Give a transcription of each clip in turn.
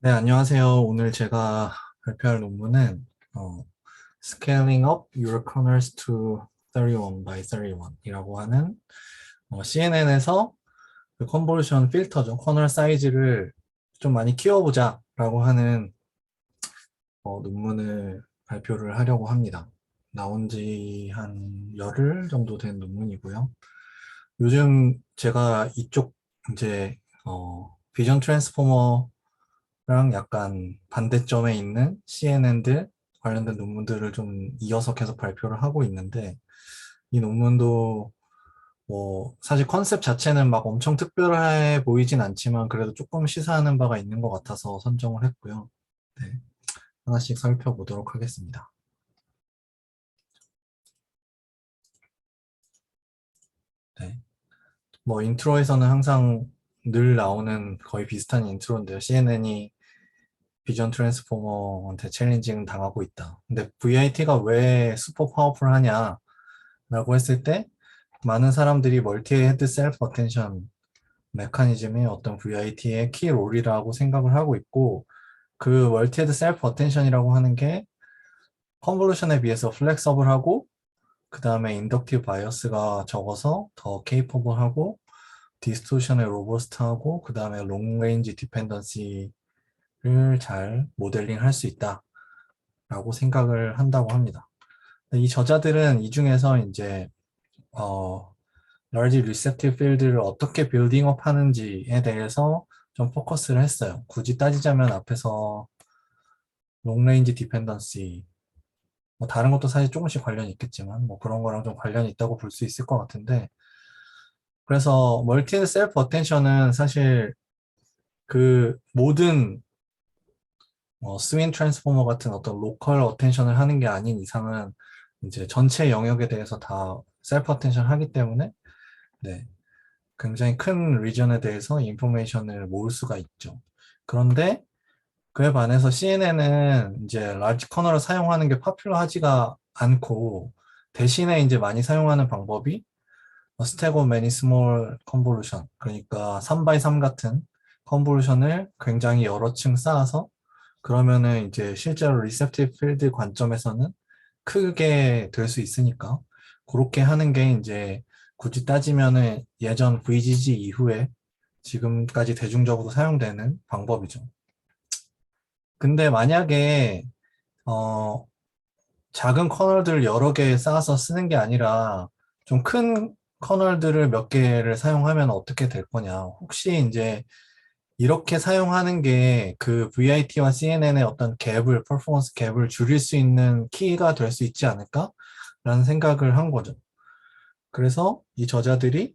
네, 안녕하세요. 오늘 제가 발표할 논문은 Scaling up your corners to 31 by 31 이라고 하는 CNN에서 그 컨볼루션 필터죠. 커널 사이즈를 좀 많이 키워보자 라고 하는 논문을 발표를 하려고 합니다. 나온 지 한 열흘 정도 된 논문이고요. 요즘 제가 이쪽 이제 비전 트랜스포머 랑 약간 반대점에 있는 CNN들 관련된 논문들을 좀 이어서 계속 발표를 하고 있는데 이 논문도 뭐 사실 컨셉 자체는 막 엄청 특별해 보이진 않지만 그래도 조금 시사하는 바가 있는 것 같아서 선정을 했고요. 네, 하나씩 살펴보도록 하겠습니다. 네, 뭐 인트로에서는 항상 늘 나오는 거의 비슷한 인트로인데요. CNN이 비전 트랜스포머한테 챌린징 당하고 있다. 근데 VIT가 왜 슈퍼 파워풀하냐? 라고 했을 때 많은 사람들이 멀티 헤드 셀프 어텐션 메커니즘이 어떤 VIT의 키 롤이라고 생각을 하고 있고 그 멀티 헤드 셀프 어텐션이라고 하는 게 컨볼루션에 비해서 플렉서블하고 그 다음에 인덕티브 바이어스가 적어서 더 케이퍼블하고 디스토션에 로버스트하고 그 다음에 롱 레인지 디펜던시를 잘 모델링 할 수 있다 라고 생각을 한다고 합니다. 이 저자들은 이 중에서 이제 어, large receptive field를 어떻게 빌딩업 하는지에 대해서 좀 포커스를 했어요. 굳이 따지자면 앞에서 롱레인지 디펜던시, 뭐 다른 것도 사실 조금씩 관련이 있겠지만 뭐 그런 거랑 좀 관련이 있다고 볼 수 있을 것 같은데 그래서 멀티 셀프 어텐션은 사실 그 모든 스윈 트랜스포머 같은 어떤 로컬 어텐션을 하는 게 아닌 이상은 이제 전체 영역에 대해서 다 셀프 어텐션 하기 때문에 네, 굉장히 큰 리전에 대해서 인포메이션을 모을 수가 있죠. 그런데 그에 반해서 CNN은 이제 라지 커널을 사용하는 게 파퓰러하지가 않고 대신에 이제 많이 사용하는 방법이 스택 오브 매니 스몰 컨볼루션 그러니까 3x3 같은 컨볼루션을 굉장히 여러 층 쌓아서 그러면은 이제 실제로 리셉티브 필드 관점에서는 크게 될 수 있으니까 그렇게 하는 게 이제 굳이 따지면은 예전 VGG 이후에 지금까지 대중적으로 사용되는 방법이죠. 근데 만약에 어, 작은 커널들 여러 개 쌓아서 쓰는 게 아니라 좀 큰 커널들을 몇 개를 사용하면 어떻게 될 거냐. 혹시 이제 이렇게 사용하는 게 그 VIT와 CNN의 어떤 갭을, 퍼포먼스 갭을 줄일 수 있는 키가 될 수 있지 않을까? 라는 생각을 한 거죠. 그래서 이 저자들이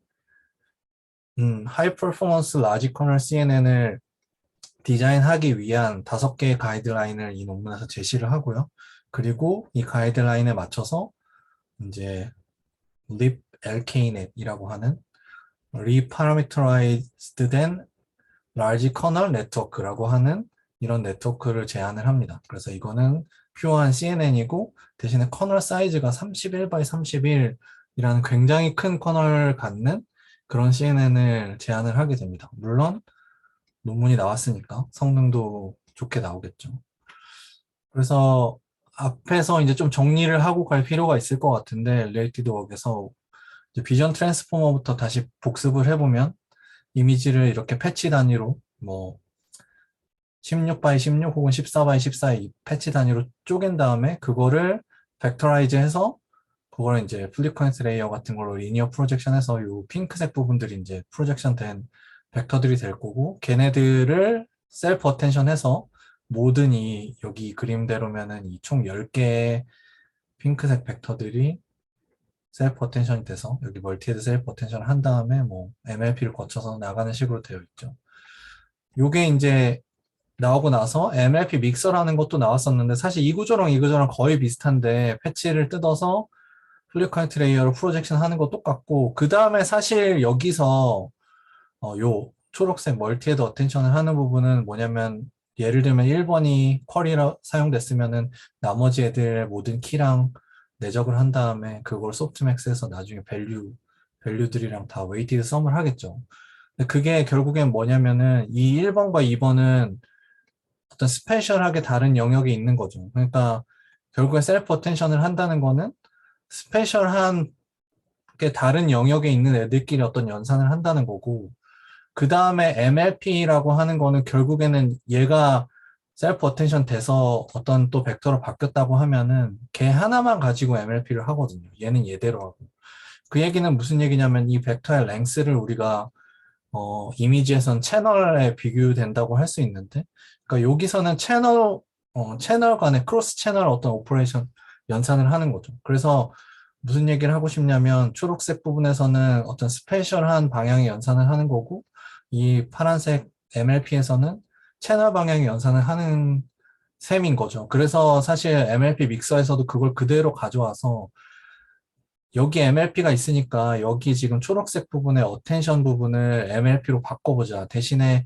하이 퍼포먼스 라지 커널 CNN을 디자인하기 위한 5개의 가이드라인을 이 논문에서 제시를 하고요. 그리고 이 가이드라인에 맞춰서 이제 lib LKNet이라고 하는 reparameterized 된 large kernel network라고 하는 이런 네트워크를 제안을 합니다. 그래서 이거는 퓨어한 CNN이고 대신에 커널 사이즈가 31 by 31이라는 굉장히 큰 커널을 갖는 그런 CNN을 제안을 하게 됩니다. 물론 논문이 나왔으니까 성능도 좋게 나오겠죠. 그래서 앞에서 이제 좀 정리를 하고 갈 필요가 있을 것 같은데 릴레이티드 웍에서 비전 트랜스포머부터 다시 복습을 해보면 이미지를 이렇게 패치 단위로 뭐 16 by 16 혹은 14 by 14의 패치 단위로 쪼갠 다음에 그거를 벡터라이즈 해서 그걸 이제 플리퀀스 레이어 같은 걸로 리니어 프로젝션 해서 요 핑크색 부분들이 이제 프로젝션 된 벡터들이 될 거고 걔네들을 셀프 어텐션 해서 모든 이 여기 그림대로면은 이 총 10개의 핑크색 벡터들이 셀프 어텐션이 돼서 여기 멀티헤드 셀프 어텐션을 한 다음에 뭐 MLP를 거쳐서 나가는 식으로 되어 있죠. 요게 이제 나오고 나서 MLP 믹서라는 것도 나왔었는데 사실 이 구조랑 이 구조랑 거의 비슷한데 패치를 뜯어서 플리카이트 레이어로 프로젝션 하는 거 똑같고 그 다음에 사실 여기서 요 초록색 멀티헤드 어텐션을 하는 부분은 뭐냐면 예를 들면 1번이 쿼리라 사용됐으면은 나머지 애들 모든 키랑 내적을 한 다음에 그걸 소프트맥스에서 나중에 밸류들이랑 다 웨이티드 썸을 하겠죠. 근데 그게 결국엔 뭐냐면은 이 1번과 2번은 어떤 스페셜하게 다른 영역에 있는 거죠. 그러니까 결국에 셀프 어텐션을 한다는 거는 스페셜한 게 다른 영역에 있는 애들끼리 어떤 연산을 한다는 거고, 그 다음에 MLP라고 하는 거는 결국에는 얘가 셀프 어텐션 돼서 어떤 또 벡터로 바뀌었다고 하면은 걔 하나만 가지고 MLP를 하거든요. 얘는 얘대로 하고. 그 얘기는 무슨 얘기냐면 이 벡터의 랭스를 우리가 이미지에선 채널에 비교된다고 할 수 있는데, 그러니까 여기서는 채널 간의 크로스 채널 어떤 오퍼레이션 연산을 하는 거죠. 그래서 무슨 얘기를 하고 싶냐면 초록색 부분에서는 어떤 스페셜한 방향의 연산을 하는 거고, 이 파란색 MLP에서는 채널 방향의 연산을 하는 셈인 거죠. 그래서 사실 MLP 믹서에서도 그걸 그대로 가져와서 여기 MLP가 있으니까 여기 지금 초록색 부분의 어텐션 부분을 MLP로 바꿔보자. 대신에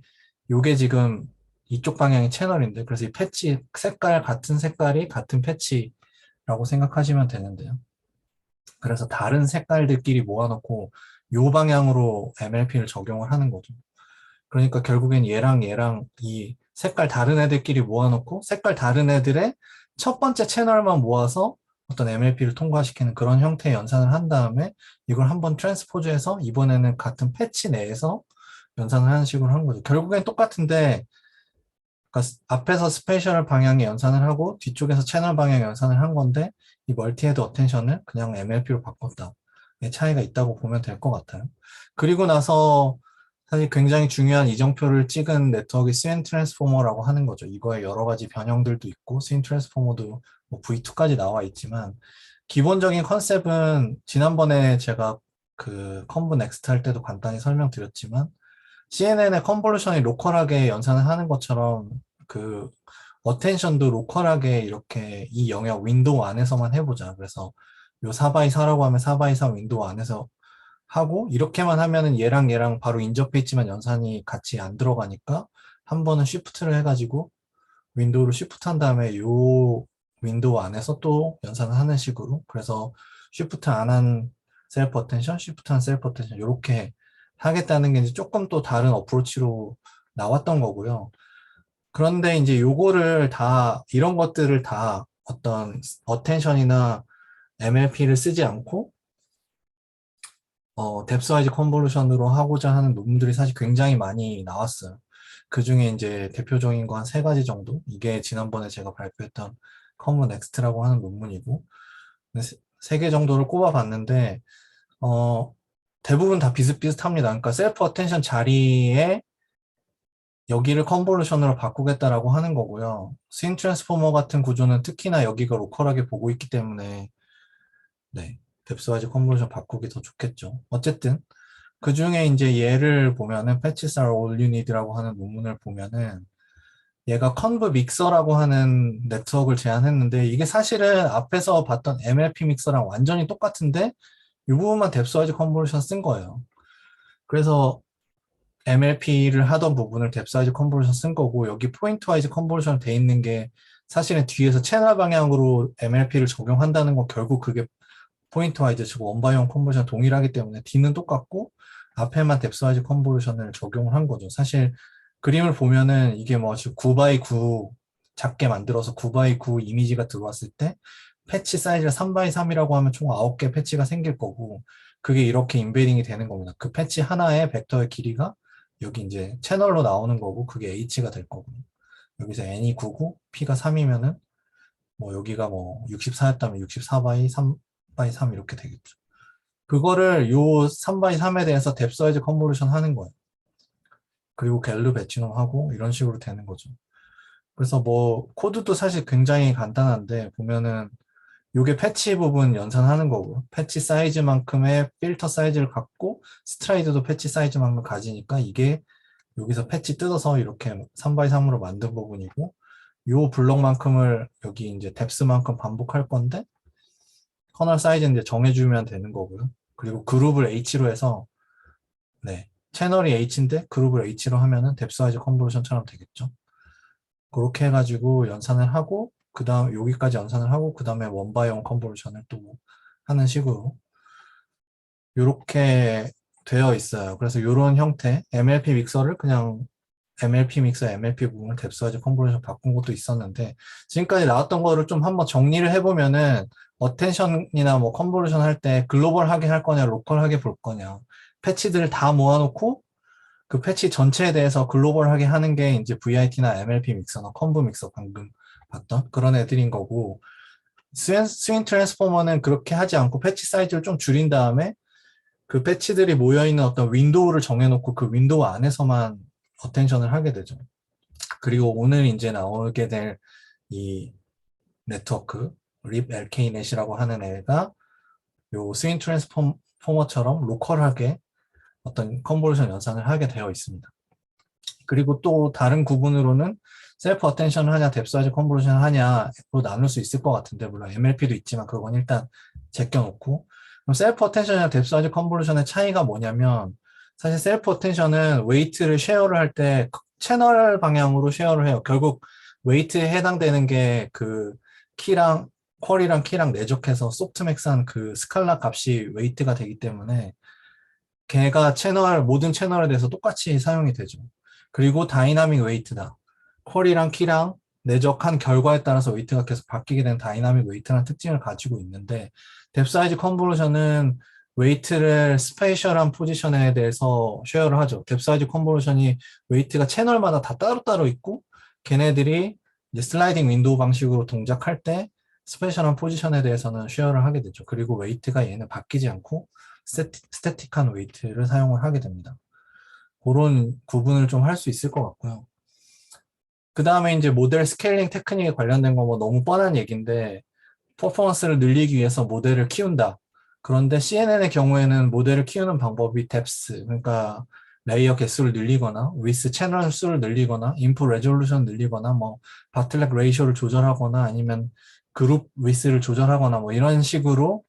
이게 지금 이쪽 방향이 채널인데, 그래서 이 패치 색깔 같은 색깔이 같은 패치라고 생각하시면 되는데요. 그래서 다른 색깔들끼리 모아놓고 요 방향으로 MLP를 적용을 하는 거죠. 그러니까 결국엔 얘랑 이 색깔 다른 애들끼리 모아놓고 색깔 다른 애들의 첫 번째 채널만 모아서 어떤 MLP를 통과시키는 그런 형태의 연산을 한 다음에 이걸 한번 트랜스포즈해서 이번에는 같은 패치 내에서 연산을 하는 식으로 한 거죠. 결국엔 똑같은데, 그러니까 앞에서 스페셜 방향의 연산을 하고 뒤쪽에서 채널 방향의 연산을 한 건데 이 멀티헤드 어텐션을 그냥 MLP로 바꿨다. 의 차이가 있다고 보면 될 것 같아요. 그리고 나서 사실 굉장히 중요한 이정표를 찍은 네트워크가 스윈 트랜스포머라고 하는 거죠. 이거에 여러 가지 변형들도 있고 스윈 트랜스포머도 뭐 V2까지 나와 있지만 기본적인 컨셉은 지난번에 제가 그 컨브 넥스트 할 때도 간단히 설명드렸지만 CNN의 컨볼루션이 로컬하게 연산을 하는 것처럼 그 어텐션도 로컬하게 이렇게 이 영역 윈도우 안에서만 해보자. 그래서 요 4x4라고 하면 4x4 윈도우 안에서 하고 이렇게만 하면은 얘랑 바로 인접해 있지만 연산이 같이 안 들어가니까 한 번은 쉬프트를 해가지고 윈도우를 쉬프트 한 다음에 요 윈도우 안에서 또 연산을 하는 식으로, 그래서 쉬프트 안 한 셀프 어텐션, 쉬프트 한 셀프 어텐션 이렇게 하겠다는 게 이제 조금 또 다른 어프로치로 나왔던 거고요. 그런데 이제 요거를 다 이런 것들을 다 어떤 어텐션이나 MLP를 쓰지 않고 뎁스와이즈 컨볼루션으로 하고자 하는 논문들이 사실 굉장히 많이 나왔어요. 그 중에 이제 대표적인 거 한 세 가지 정도? 이게 지난번에 제가 발표했던 커먼 넥스트라고 하는 논문이고, 세 개 정도를 꼽아봤는데, 어, 대부분 다 비슷비슷합니다. 그러니까 셀프 어텐션 자리에 여기를 컨볼루션으로 바꾸겠다라고 하는 거고요. 스윙 트랜스포머 같은 구조는 특히나 여기가 로컬하게 보고 있기 때문에, 네, 뎁스와이즈 컨볼루션 바꾸기 더 좋겠죠. 어쨌든, 그 중에 이제 얘를 보면은 Patches are all you need라고 하는 논문을 보면은 얘가 컨브 믹서라고 하는 네트워크를 제안했는데 이게 사실은 앞에서 봤던 MLP 믹서랑 완전히 똑같은데 이 부분만 뎁스와이즈 컨볼루션 쓴 거예요. 그래서 MLP를 하던 부분을 뎁스와이즈 컨볼루션 쓴 거고 여기 포인트와이즈 컨볼루션 돼 있는 게 사실은 뒤에서 채널 방향으로 MLP를 적용한다는 건 결국 그게 포인트와이즈 즉 원바이원 컨볼루션 동일하기 때문에 D는 똑같고 앞에만 뎁스와이즈 컨볼루션을 적용을 한 거죠. 사실 그림을 보면은 이게 뭐 9x9 작게 만들어서 9x9 이미지가 들어왔을 때 패치 사이즈가 3x3이라고 하면 총 9개 패치가 생길 거고 그게 이렇게 인베딩이 되는 겁니다. 그 패치 하나의 벡터의 길이가 여기 이제 채널로 나오는 거고 그게 H가 될 거고요. 여기서 N이 9고 P가 3이면은 뭐 여기가 뭐 64였다면 64 3 3 이렇게 되겠죠. 그거를 요 3x3에 대해서 뎁스와이즈 컨볼루션 하는 거예요. 그리고 갤르 배치놈 하고 이런 식으로 되는 거죠. 그래서 뭐 코드도 사실 굉장히 간단한데 보면은 요게 패치 부분 연산하는 거고 패치 사이즈만큼의 필터 사이즈를 갖고 스트라이드도 패치 사이즈만큼 가지니까 이게 여기서 패치 뜯어서 이렇게 3x3으로 만든 부분이고 요 블록만큼을 여기 이제 뎁스만큼 반복할 건데 커널 사이즈 이제 정해주면 되는 거고요. 그리고 그룹을 H로 해서 네 채널이 H인데 그룹을 H로 하면은 뎁스와이즈 컨볼루션처럼 되겠죠. 그렇게 해가지고 연산을 하고 그 다음 여기까지 연산을 하고 그 다음에 원바이원 컨볼루션을 또 하는 식으로 이렇게 되어 있어요. 그래서 이런 형태 MLP 믹서를 그냥 MLP 믹서, MLP 부분을 뎁스와이즈 컨버전 바꾼 것도 있었는데 지금까지 나왔던 거를 좀 한번 정리를 해보면은 어텐션이나 뭐 컨버전 할 때 글로벌하게 할 거냐, 로컬하게 볼 거냐, 패치들을 다 모아놓고 그 패치 전체에 대해서 글로벌하게 하는 게 이제 VIT나 MLP 믹서나 컨브 믹서 방금 봤던 그런 애들인 거고 스윙 트랜스포머는 그렇게 하지 않고 패치 사이즈를 좀 줄인 다음에 그 패치들이 모여있는 어떤 윈도우를 정해놓고 그 윈도우 안에서만 어텐션을 하게 되죠. 그리고 오늘 이제 나오게 될 이 네트워크, 립 LK넷이라고 하는 애가 요 스윙 트랜스포머처럼 로컬하게 어떤 컨볼루션 연산을 하게 되어 있습니다. 그리고 또 다른 구분으로는 셀프 어텐션을 하냐, 뎁스와이즈 컨볼루션을 하냐로 나눌 수 있을 것 같은데 물론 MLP도 있지만 그건 일단 제껴놓고 그럼 셀프 어텐션이나 뎁스와이즈 컨볼루션의 차이가 뭐냐면 사실 셀프 어텐션은 웨이트를 쉐어를 할 때 채널 방향으로 쉐어를 해요. 결국 웨이트에 해당되는 게 그 키랑 퀄이랑 키랑 내적해서 소프트맥스한 그 스칼라 값이 웨이트가 되기 때문에 걔가 모든 채널에 대해서 똑같이 사용이 되죠. 그리고 다이나믹 웨이트다. 퀄이랑 키랑 내적한 결과에 따라서 웨이트가 계속 바뀌게 된 다이나믹 웨이트라는 특징을 가지고 있는데 뎁사이즈 컨볼루션은 웨이트를 스페이셜한 포지션에 대해서 쉐어를 하죠. 뎁사이즈 컨볼루션이 웨이트가 채널마다 다 따로따로 있고 걔네들이 이제 슬라이딩 윈도우 방식으로 동작할 때 스페셜한 포지션에 대해서는 쉐어를 하게 되죠. 그리고 웨이트가 얘는 바뀌지 않고 스태틱한 웨이트를 사용을 하게 됩니다. 그런 구분을 좀 할 수 있을 것 같고요. 그 다음에 이제 모델 스케일링 테크닉에 관련된 거 뭐 너무 뻔한 얘기인데 퍼포먼스를 늘리기 위해서 모델을 키운다. 그런데 CNN의 경우에는 모델을 키우는 방법이 뎁스, 그러니까 레이어 개수를 늘리거나 위스 채널 수를 늘리거나 인풋 레졸루션 늘리거나 뭐 바틀렉 레이쇼를 조절하거나 아니면 그룹 위스를 조절하거나 뭐 이런 식으로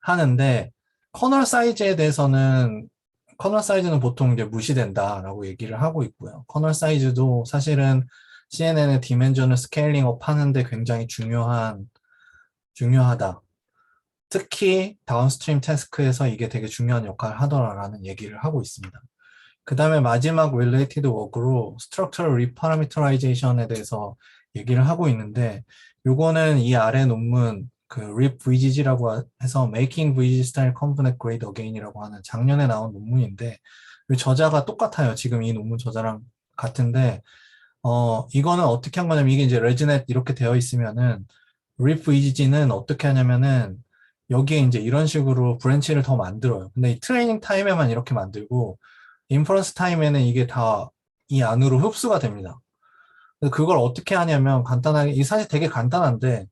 하는데 커널 사이즈는 보통 이제 무시된다라고 얘기를 하고 있고요. 커널 사이즈도 사실은 CNN의 디멘전을 스케일링 업 하는데 굉장히 중요하다. 특히 다운스트림 태스크에서 이게 되게 중요한 역할을 하더라라는 얘기를 하고 있습니다. 그 다음에 마지막 related work로 structural reparameterizzation에 대해서 얘기를 하고 있는데 요거는 이 아래 논문 그 RIP VGG라고 해서 Making VGG Style Component Grade Again이라고 하는 작년에 나온 논문인데 저자가 똑같아요. 지금 이 논문 저자랑 같은데 이거는 어떻게 한 거냐면 이게 이제 레지넷 이렇게 되어 있으면은 RIP VGG는 어떻게 하냐면은 여기에 이제 이런 식으로 브랜치를 더 만들어요. 근데 이 트레이닝 타임에만 이렇게 만들고 인퍼런스 타임에는 이게 다 이 안으로 흡수가 됩니다. 그걸 어떻게 하냐면 간단하게, 이 사실 되게 간단한데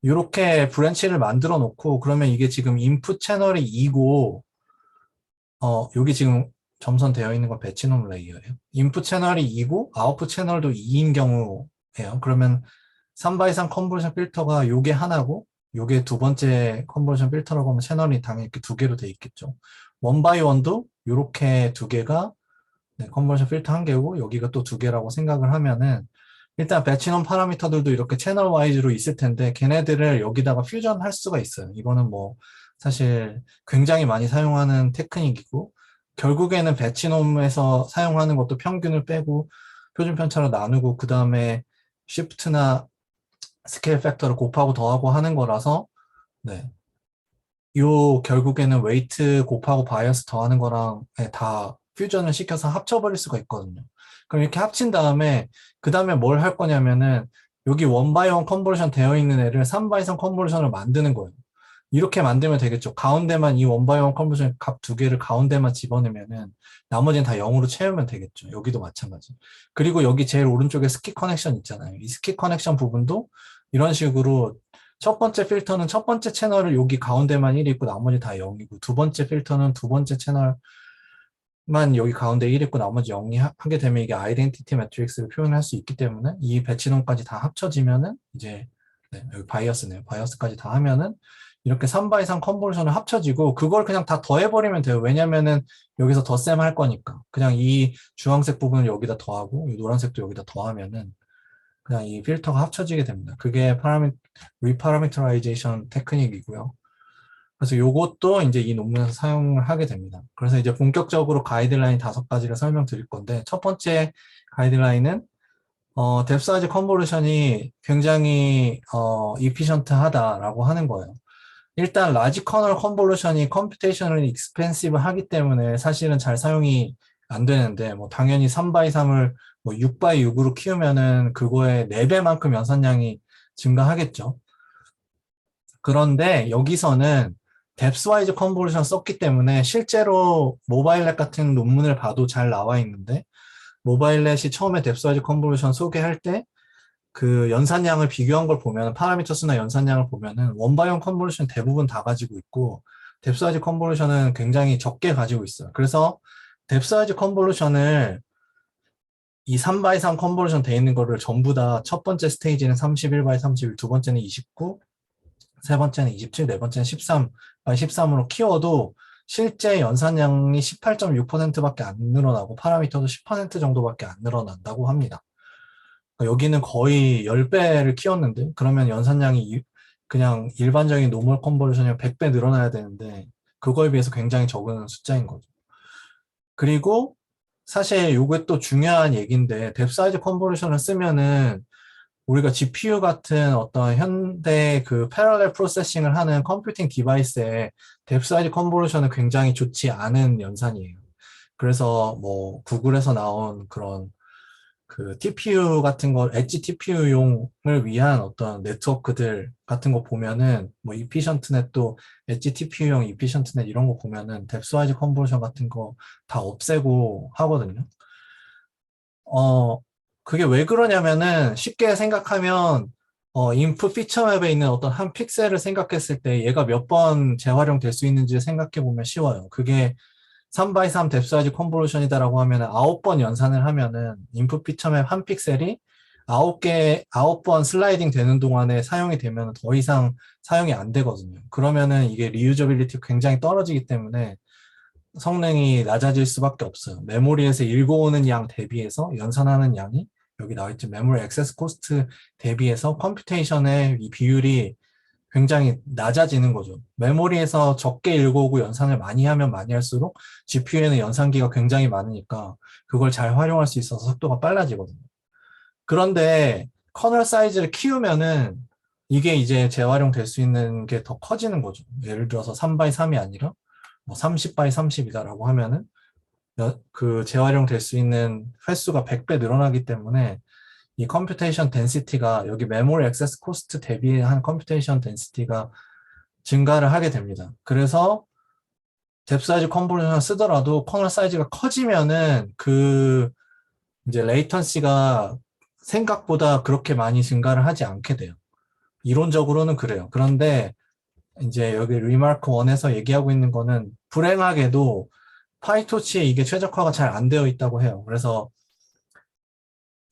이렇게 브랜치를 만들어 놓고 그러면 이게 지금 인풋 채널이 2고 여기 지금 점선되어 있는 건 배치놈 레이어예요. 인풋 채널이 2고 아웃풋 채널도 2인 경우예요. 그러면 3바 이상 컨버전 필터가 요게 하나고 요게 두 번째 컨버전 필터라고 하면 채널이 당연히 이렇게 두 개로 돼 있겠죠. 원 바이 원도 요렇게 두 개가 컨버전 필터 한 개고 여기가 또 두 개라고 생각을 하면은 일단 배치놈 파라미터들도 이렇게 채널 와이즈로 있을 텐데 걔네들을 여기다가 퓨전할 수가 있어요. 이거는 뭐 사실 굉장히 많이 사용하는 테크닉이고 결국에는 배치놈에서 사용하는 것도 평균을 빼고 표준 편차로 나누고 그 다음에 시프트나 스케일 팩터를 곱하고 더하고 하는 거라서 네. 요 결국에는 웨이트 곱하고 바이어스 더하는 거랑 다 퓨전을 시켜서 합쳐버릴 수가 있거든요. 그럼 이렇게 합친 다음에 그 다음에 뭘 할 거냐면은 여기 원 바이 원 컨버전 되어 있는 애를 3 바이 3 컨버전을 만드는 거예요. 이렇게 만들면 되겠죠. 가운데만 이 원 바이 원 컨버전 값 두 개를 가운데만 집어넣으면은 나머지는 다 0으로 채우면 되겠죠. 여기도 마찬가지. 그리고 여기 제일 오른쪽에 스키 커넥션 있잖아요. 이 스키 커넥션 부분도 이런 식으로 첫 번째 필터는 첫 번째 채널을 여기 가운데만 1이 있고 나머지 다 0이고 두 번째 필터는 두 번째 채널만 여기 가운데 1이 있고 나머지 0이 하게 되면 이게 아이덴티티 매트릭스를 표현할 수 있기 때문에 이 배치놈까지 다 합쳐지면은 이제 여기 바이어스네요. 바이어스까지 다 하면은 이렇게 3바 이상 컨버전을 합쳐지고 그걸 그냥 다 더해버리면 돼요. 왜냐면은 여기서 덧셈 할 거니까 그냥 이 주황색 부분을 여기다 더하고 이 노란색도 여기다 더하면은 그냥 이 필터가 합쳐지게 됩니다. 그게 리파라미터라이제이션 테크닉이고요. 그래서 요것도 이제 이 논문에서 사용을 하게 됩니다. 그래서 이제 본격적으로 가이드라인 5가지를 설명드릴 건데, 첫 번째 가이드라인은 뎁 사이즈 컨보루션이 굉장히 이피션트하다라고 하는 거예요. 일단 라지 커널 컨볼루션이 컴퓨테이셔널 익스펜시브 하기 때문에 사실은 잘 사용이 안 되는데, 뭐 당연히 3 x 3을 뭐 6 x 6으로 키우면은 그거의 4배만큼 연산량이 증가하겠죠. 그런데 여기서는 뎁스와이즈 컨볼루션 썼기 때문에 실제로 모바일넷 같은 논문을 봐도 잘 나와 있는데, 모바일넷이 처음에 뎁스와이즈 컨볼루션 소개할 때 그 연산량을 비교한 걸 보면, 파라미터 수나 연산량을 보면은 원바이원 컨볼루션 대부분 다 가지고 있고 뎁스와이즈 컨볼루션은 굉장히 적게 가지고 있어요. 그래서 뎁스와이즈 컨볼루션을 이 3 x 3 컨볼루션 돼 있는 거를 전부 다 첫 번째 스테이지는 31 x 31, 두 번째는 29, 세 번째는 27, 네 번째는 13 x 13으로 키워도 실제 연산량이 18.6%밖에 안 늘어나고 파라미터도 10% 정도밖에 안 늘어난다고 합니다. 여기는 거의 10배를 키웠는데, 그러면 연산량이 그냥 일반적인 노멀 컨버전이 100배 늘어나야 되는데 그거에 비해서 굉장히 적은 숫자인 거죠. 그리고 사실 요게 또 중요한 얘기인데, 뎁 사이즈 컨버전을 쓰면은 우리가 GPU 같은 어떤 현대 그 패러렐 프로세싱을 하는 컴퓨팅 디바이스에 뎁 사이즈 컨버전은 굉장히 좋지 않은 연산이에요. 그래서 뭐 구글에서 나온 그런 그 TPU 같은 거, 엣지 TPU용을 위한 어떤 네트워크들 같은 거 보면은, 뭐 이피션트넷도 엣지 TPU용 이피션트넷 이런 거 보면은 뎁스와이즈 컨버전 같은 거 다 없애고 하거든요. 어, 그게 왜 그러냐면은 쉽게 생각하면 인풋 피처 맵에 있는 어떤 한 픽셀을 생각했을 때 얘가 몇 번 재활용될 수 있는지 생각해 보면 쉬워요. 그게 3 x 3 뎁사이즈 컨볼루션이다라고 하면 9번 연산을 하면은 인풋 피처맵 한 픽셀이 9번 슬라이딩 되는 동안에 사용이 되면 더 이상 사용이 안 되거든요. 그러면은 이게 리유저빌리티가 굉장히 떨어지기 때문에 성능이 낮아질 수밖에 없어요. 메모리에서 읽어오는 양 대비해서 연산하는 양이, 여기 나와있죠. 메모리 액세스 코스트 대비해서 컴퓨테이션의 이 비율이 굉장히 낮아지는 거죠. 메모리에서 적게 읽어오고 연산을 많이 하면 많이 할수록 GPU에는 연산기가 굉장히 많으니까 그걸 잘 활용할 수 있어서 속도가 빨라지거든요. 그런데 커널 사이즈를 키우면은 이게 이제 재활용될 수 있는 게 더 커지는 거죠. 예를 들어서 3 x 3이 아니라 뭐 30 x 30이다라고 하면은 그 재활용될 수 있는 횟수가 100배 늘어나기 때문에 이 컴퓨테이션 덴시티가, 여기 메모리 액세스 코스트 대비한 컴퓨테이션 덴시티가 증가를 하게 됩니다. 그래서 뎁 사이즈 컨볼루션을 쓰더라도 커널 사이즈가 커지면은 그 이제 레이턴시가 생각보다 그렇게 많이 증가를 하지 않게 돼요. 이론적으로는 그래요. 그런데 이제 여기 리마크 1에서 얘기하고 있는 거는 불행하게도 파이토치에 이게 최적화가 잘 안 되어 있다고 해요. 그래서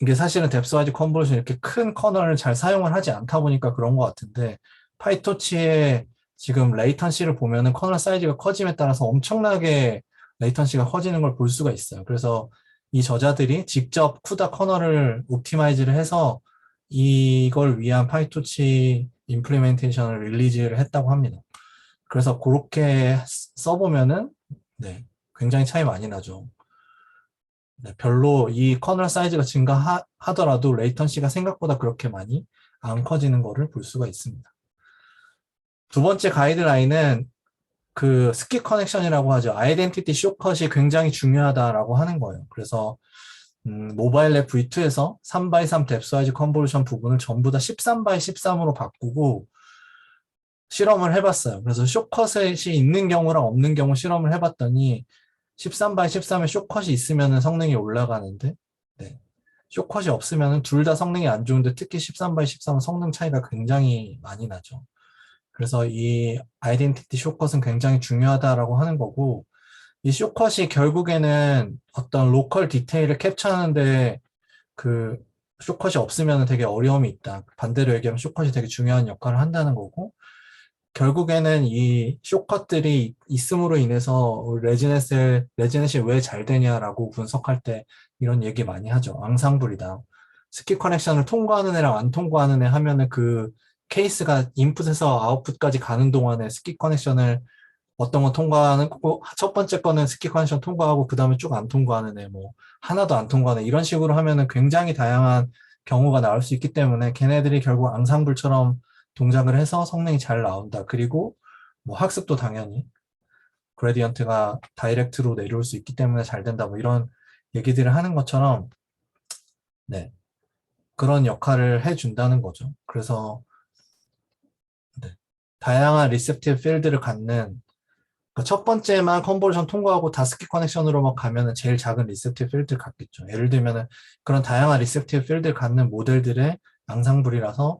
이게 사실은 뎁스와이즈 컨볼루션 이렇게 큰 커널을 잘 사용을 하지 않다 보니까 그런 것 같은데, 파이토치의 지금 레이턴시를 보면은 커널 사이즈가 커짐에 따라서 엄청나게 레이턴시가 커지는 걸 볼 수가 있어요. 그래서 이 저자들이 직접 쿠다 커널을 옵티마이즈를 해서 이걸 위한 파이토치 임플리멘테이션을 릴리즈를 했다고 합니다. 그래서 그렇게 써보면은 네, 굉장히 차이 많이 나죠. 네, 별로 이 커널 사이즈가 증가하더라도 레이턴시가 생각보다 그렇게 많이 안 커지는 거를 볼 수가 있습니다. 두 번째 가이드라인은 그 스킵 커넥션이라고 하죠. 아이덴티티 숏컷이 굉장히 중요하다라고 하는 거예요. 그래서 모바일 앱 V2에서 3 x 3 뎁스와이즈 컨볼루션 부분을 전부 다 13 x 13으로 바꾸고 실험을 해봤어요. 그래서 숏컷이 있는 경우랑 없는 경우 실험을 해봤더니 13 x 13에 숏컷이 있으면 성능이 올라가는데, 네. 숏컷이 없으면 둘 다 성능이 안 좋은데 특히 13 x 13은 성능 차이가 굉장히 많이 나죠. 그래서 이 아이덴티티 숏컷은 굉장히 중요하다라고 하는 거고, 이 숏컷이 결국에는 어떤 로컬 디테일을 캡처하는데 그 숏컷이 없으면 되게 어려움이 있다. 반대로 얘기하면 숏컷이 되게 중요한 역할을 한다는 거고, 결국에는 이 숏컷들이 있음으로 인해서 레지넷이 왜 잘 되냐라고 분석할 때 이런 얘기 많이 하죠. 앙상블이다. 스킵 커넥션을 통과하는 애랑 안 통과하는 애 하면은 그 케이스가 인풋에서 아웃풋까지 가는 동안에 스킵 커넥션을 어떤 거 통과하는 첫 번째 거는 스킵 커넥션 통과하고 그 다음에 쭉 안 통과하는 애, 뭐 하나도 안 통과하는 이런 식으로 하면은 굉장히 다양한 경우가 나올 수 있기 때문에 걔네들이 결국 앙상블처럼 동작을 해서 성능이 잘 나온다. 그리고 뭐 학습도 당연히 그레디언트가 다이렉트로 내려올 수 있기 때문에 잘 된다. 뭐 이런 얘기들을 하는 것처럼 네, 그런 역할을 해준다는 거죠. 그래서 네, 다양한 리셉티브 필드를 갖는 그러니까 첫 번째만 컨버전 통과하고 다 스킵 커넥션으로만 가면은 제일 작은 리셉티브 필드를 갖겠죠. 예를 들면은 그런 다양한 리셉티브 필드를 갖는 모델들의 앙상블이라서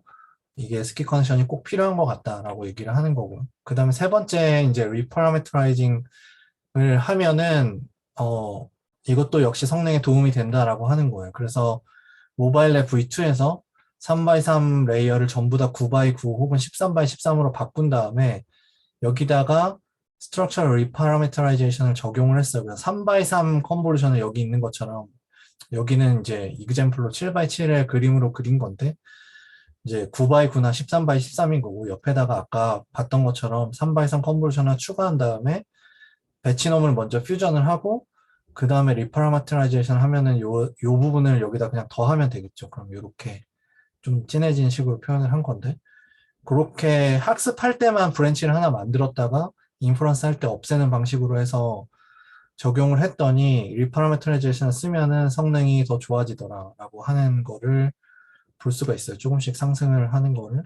이게 스킵 커넥션이 꼭 필요한 것 같다라고 얘기를 하는 거고요. 그 다음에 세 번째 이제 리파라메트라이징을 하면은 이것도 역시 성능에 도움이 된다라고 하는 거예요. 그래서 모바일 랩 V2에서 3x3 레이어를 전부 다 9x9 혹은 13x13으로 바꾼 다음에 여기다가 Structural Reparameterization을 적용을 했어요. 그래서 3x3 컨볼루션을 여기 있는 것처럼 여기는 이제 이그젬플로 7x7의 그림으로 그린 건데 이제 9x9나 13x13인 거고 옆에다가 아까 봤던 것처럼 3x3 컨볼루션을 추가한 다음에 배치놈을 먼저 퓨전을 하고 그 다음에 리파라메트라이제이션 하면은 요 부분을 여기다 그냥 더하면 되겠죠. 그럼 이렇게 좀 진해진 식으로 표현을 한 건데 그렇게 학습할 때만 브랜치를 하나 만들었다가 인퍼런스 할 때 없애는 방식으로 해서 적용을 했더니 리파라메트라이제이션을 쓰면은 성능이 더 좋아지더라라고 하는 거를 볼 수가 있어요. 조금씩 상승을 하는 거를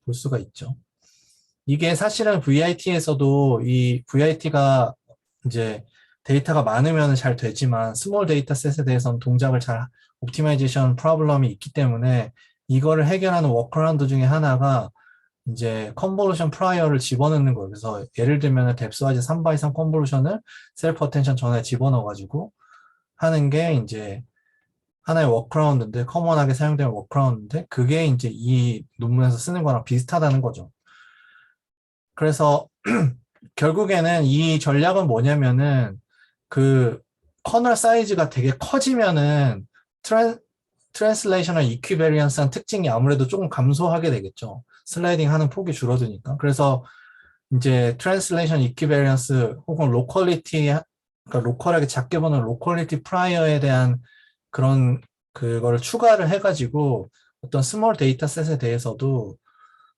볼 수가 있죠. 이게 사실은 VIT에서도 이 VIT가 이제 데이터가 많으면 잘 되지만 스몰 데이터셋에 대해서는 동작을 잘 옵티마이제이션 프로블럼이 있기 때문에 이거를 해결하는 워크어라운드 중에 하나가 이제 컨볼루션 프라이어를 집어넣는 거예요. 그래서 예를 들면 뎁스와이즈 3x3 컨볼루션을 셀프 어텐션 전에 집어넣어가지고 하는 게 이제 하나의 워크어라운드인데 커먼하게 사용되는 워크어라운드인데 그게 이제 이 논문에서 쓰는 거랑 비슷하다는 거죠. 그래서 결국에는 이 전략은 뭐냐면은 그 커널 사이즈가 되게 커지면은 트랜슬레이셔널 이퀴베리언스한 특징이 아무래도 조금 감소하게 되겠죠. 슬라이딩 하는 폭이 줄어드니까. 그래서 이제 트랜슬레이션 이퀴베리언스 혹은 로컬리티, 그러니까 로컬하게 작게 보는 로컬리티 프라이어에 대한 그런 그거를 추가를 해가지고 어떤 스몰 데이터셋에 대해서도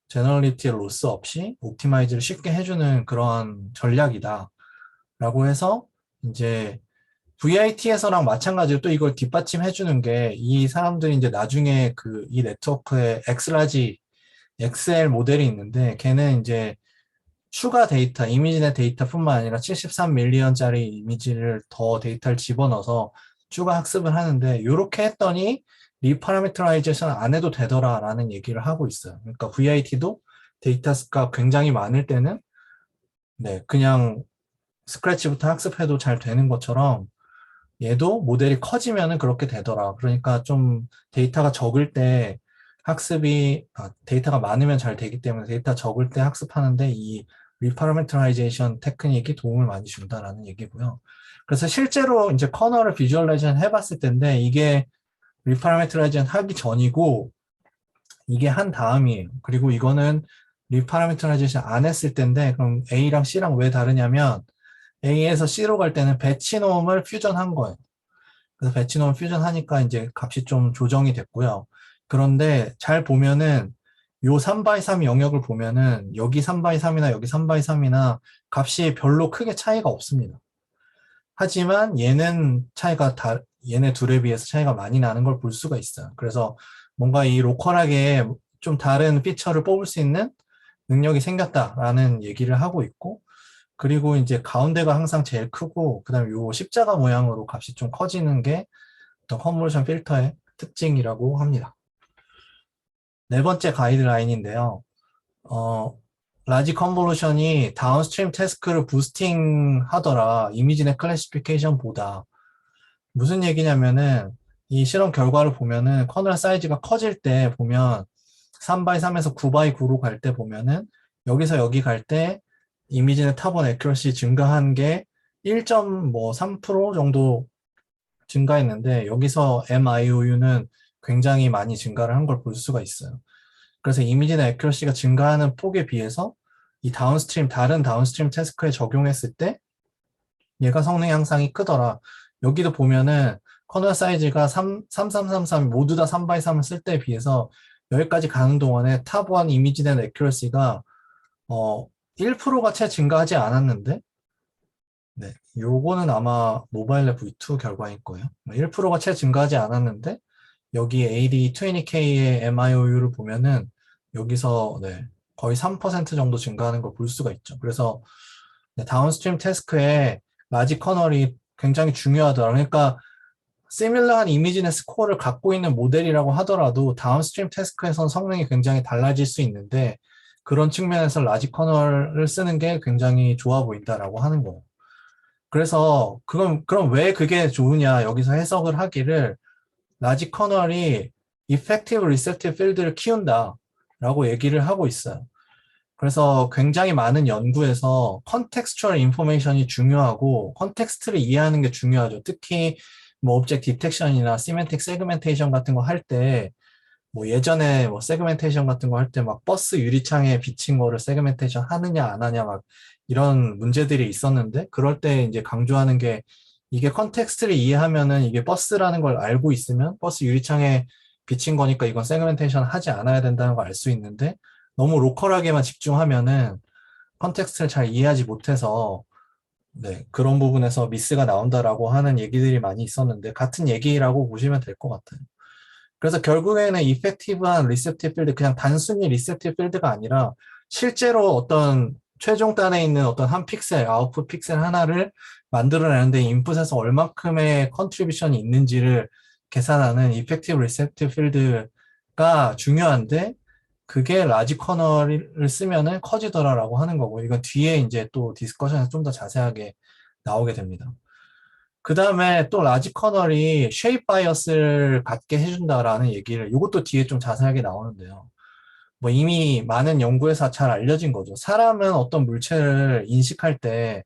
제너럴리티의 로스 없이 옵티마이즈를 쉽게 해주는 그런 전략이다. 라고 해서 이제 VIT에서랑 마찬가지로 또 이걸 뒷받침해주는 게 이 사람들이 이제 나중에 그 이 네트워크에 엑스라지 XL 모델이 있는데 걔는 이제 추가 데이터, 이미지넷 데이터뿐만 아니라 73밀리언짜리 이미지를 더 데이터를 집어넣어서 추가 학습을 하는데 이렇게 했더니 리파라메트라이제이션 안 해도 되더라라는 얘기를 하고 있어요. 그러니까 VIT도 데이터가 굉장히 많을 때는 네, 그냥 스크래치부터 학습해도 잘 되는 것처럼 얘도 모델이 커지면은 그렇게 되더라. 그러니까 좀 데이터가 적을 때 학습이 데이터가 많으면 잘 되기 때문에 데이터 적을 때 학습하는데 이 리파라메트라이제이션 테크닉이 도움을 많이 준다라는 얘기고요. 그래서 실제로 이제 커널을 비주얼라이제이션 해봤을 텐데 이게 리파라메트라이제이션 하기 전이고 이게 한 다음이에요. 그리고 이거는 리파라메트라이제이션 안 했을 텐데 그럼 A랑 C랑 왜 다르냐면 A에서 C로 갈 때는 배치놈을 퓨전한 거예요. 그래서 배치놈 퓨전하니까 이제 값이 좀 조정이 됐고요. 그런데 잘 보면은 요 3x3 영역을 보면은 여기 3x3이나 여기 3x3이나 값이 별로 크게 차이가 없습니다. 하지만 얘네 둘에 비해서 차이가 많이 나는 걸 볼 수가 있어요. 그래서 뭔가 이 로컬하게 좀 다른 피처를 뽑을 수 있는 능력이 생겼다라는 얘기를 하고 있고 그리고 이제 가운데가 항상 제일 크고 그다음에 요 십자가 모양으로 값이 좀 커지는 게 어떤 컨볼루션 필터의 특징이라고 합니다. 네 번째 가이드라인인데요. 라지 컨볼루션이 다운스트림 태스크를 부스팅 하더라. 이미지넷 클래시피케이션보다. 무슨 얘기냐면은 이 실험 결과를 보면은 커널 사이즈가 커질 때 보면 3x3에서 9x9로 갈 때 보면은 여기서 여기 갈 때 이미지넷 탑원 애큐러시 증가한 게 1.3% 정도 증가했는데 여기서 MIOU는 굉장히 많이 증가를 한 걸 볼 수가 있어요. 그래서 이미지나 애큐러시가 증가하는 폭에 비해서 이 다른 다운스트림 태스크에 적용했을 때 얘가 성능 향상이 크더라. 여기도 보면은 커널 사이즈가 3333 모두 다 3 x 3을 쓸 때에 비해서 여기까지 가는 동안에 탑1 이미지 된 애큐러시가 1%가 채 증가하지 않았는데 네, 요거는 아마 모바일 랩 V2 결과일 거예요. 1%가 채 증가하지 않았는데 여기 AD20K의 MIOU를 보면은 여기서 네, 거의 3% 정도 증가하는 걸 볼 수가 있죠. 그래서 네, 다운스트림 태스크에 라지 커널이 굉장히 중요하더라. 그러니까 시밀러한 이미지넷 스코어를 갖고 있는 모델이라고 하더라도 다운스트림 태스크에선 성능이 굉장히 달라질 수 있는데 그런 측면에서 라지 커널을 쓰는 게 굉장히 좋아 보인다라고 하는 거예요. 그래서 그럼 왜 그게 좋으냐 여기서 해석을 하기를 라지 커널이 effective receptive field를 키운다라고 얘기를 하고 있어요. 그래서 굉장히 많은 연구에서 contextual information이 중요하고 컨텍스트를 이해하는 게 중요하죠. 특히 뭐 object detection이나 semantic segmentation 같은 거 할 때 뭐 예전에 뭐 세그멘테이션 같은 거 할 때 막 버스 유리창에 비친 거를 세그멘테이션 하느냐 안 하냐 막 이런 문제들이 있었는데 그럴 때 이제 강조하는 게 이게 컨텍스트를 이해하면은 이게 버스라는 걸 알고 있으면 버스 유리창에 비친 거니까 이건 세그멘테이션 하지 않아야 된다는 걸 알 수 있는데 너무 로컬하게만 집중하면은 컨텍스트를 잘 이해하지 못해서 네, 그런 부분에서 미스가 나온다라고 하는 얘기들이 많이 있었는데 같은 얘기라고 보시면 될 것 같아요. 그래서 결국에는 이펙티브한 리셉티브 필드, 그냥 단순히 리셉티브 필드가 아니라 실제로 어떤 최종 단에 있는 어떤 한 픽셀, 아웃풋 픽셀 하나를 만들어내는데 인풋에서 얼만큼의 컨트리뷰션이 있는지를 계산하는 이펙티브 리셉티브 필드가 중요한데 그게 라지 커널을 쓰면은 커지더라라고 하는 거고 이건 뒤에 이제 또 디스커션에서 좀 더 자세하게 나오게 됩니다. 그 다음에 또 라지 커널이 쉐입 바이어스를 갖게 해준다라는 얘기를 이것도 뒤에 좀 자세하게 나오는데요. 뭐 이미 많은 연구에서 잘 알려진 거죠. 사람은 어떤 물체를 인식할 때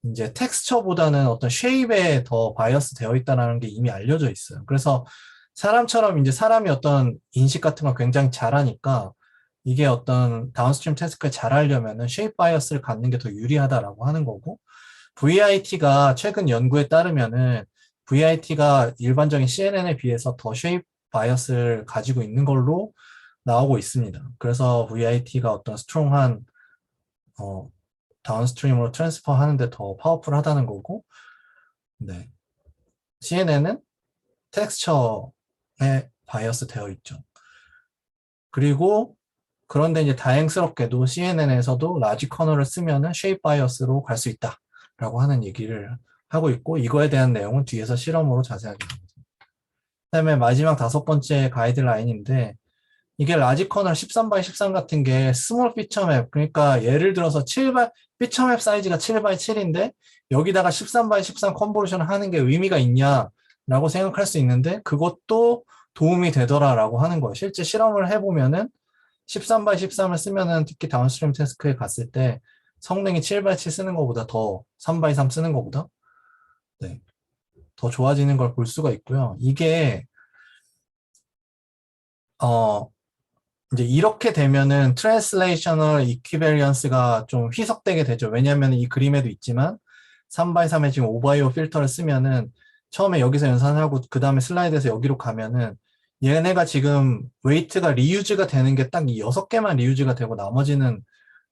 이제 텍스처보다는 어떤 쉐입에 더 바이어스 되어 있다는 게 이미 알려져 있어요. 그래서 사람처럼 이제 사람이 어떤 인식 같은 걸 굉장히 잘하니까 이게 어떤 다운스트림 태스크를 잘하려면은 쉐입 바이어스를 갖는 게 더 유리하다라고 하는 거고 VIT가 최근 연구에 따르면은 VIT가 일반적인 CNN에 비해서 더 쉐입 바이어스를 가지고 있는 걸로 나오고 있습니다. 그래서 VIT가 어떤 스트롱한 다운스트림으로 트랜스퍼 하는데 더 파워풀하다는 거고, 네. CNN은 텍스처에 바이어스 되어 있죠. 그리고 그런데 이제 다행스럽게도 CNN에서도 라지 커널을 쓰면은 쉐입 바이어스로 갈 수 있다라고 하는 얘기를 하고 있고 이거에 대한 내용은 뒤에서 실험으로 자세하게 나옵니다. 그다음에 마지막 5번째 가이드라인인데 이게 라지 커널 13x13 같은 게 스몰 피처맵 그러니까 예를 들어서 7바 피처맵 사이즈가 7x7인데 여기다가 13x13 컨버전을 하는 게 의미가 있냐라고 생각할 수 있는데 그것도 도움이 되더라라고 하는 거예요. 실제 실험을 해보면은 13x13을 쓰면은 특히 다운스트림 태스크에 갔을 때 성능이 7x7 쓰는 것보다 더 3x3 쓰는 것보다 네, 더 좋아지는 걸 볼 수가 있고요. 이게 이제 이렇게 되면은 트랜슬레이셔널 이퀴베리언스가 좀 희석되게 되죠. 왜냐하면 이 그림에도 있지만 3x3에 지금 오바이오 필터를 쓰면은 처음에 여기서 연산하고 그 다음에 슬라이드에서 여기로 가면은 얘네가 지금 웨이트가 리유즈가 되는 게 딱 이 6개만 리유즈가 되고 나머지는